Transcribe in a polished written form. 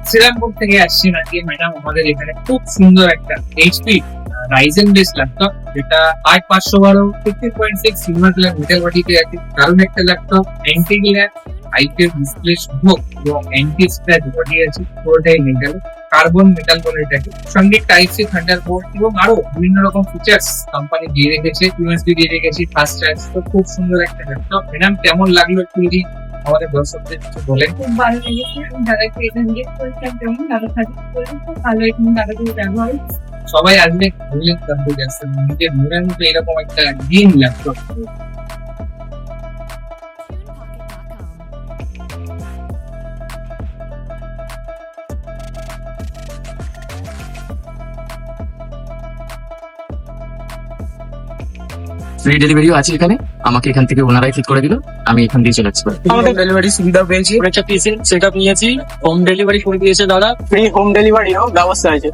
শ্রীরামপুর থেকে আসছি নাকি ম্যাডাম, আমাদের এখানে খুব সুন্দর একটা এইচপি রাইজেন বেস ল্যাপটপ, যেটা 8512 50.6 সিলভার কালার মেটাল বডিতে আছে। কারণ একটা laptop anti glare, IPS display সহ এবং অ্যান্টি স্ক্র্যাচ বডি আছে, পুরোটাই মেটাল, কার্বন মেটাল বলে এটাকে। সঙ্গে টাইপ সি থান্ডারবোল্ট এবং আরো বিভিন্ন রকম ফিচার্স কোম্পানি দিয়ে রেখেছে, ইউএসবি দিয়ে রেখেছে, ফাস্ট চার্জ। তো খুব সুন্দর একটা ল্যাপটপ। ম্যাডাম কেমন লাগলো একটু যদি আমাদের দর্শকদের কিছু বলেন। খুব ভালো লেগেছে। আমি দাদাকে এটা জিজ্ঞেস করেছিলাম কেমন, দাদা সাজেস্ট করেছে খুব ভালো, এখানে দাদাকে ব্যবহার। সবাই আসলে বুঝলেন কম্পিউটার নিজের মনের মতো এরকম একটা গেম ল্যাপটপ। ফ্রি ডেলিভারিও আছে এখানে, আমাকে এখান থেকে ওনারাই ঠিক করে দিল, আমি এখান দিয়ে চলে আসতে পারি। আমাদের ডেলিভারি সুবিধা পেয়েছি, একটা পিসি সেটআপ নিয়েছি, হোম ডেলিভারি করে দিয়েছে দাদা। ফ্রি হোম ডেলিভারিও ব্যবস্থা আছে।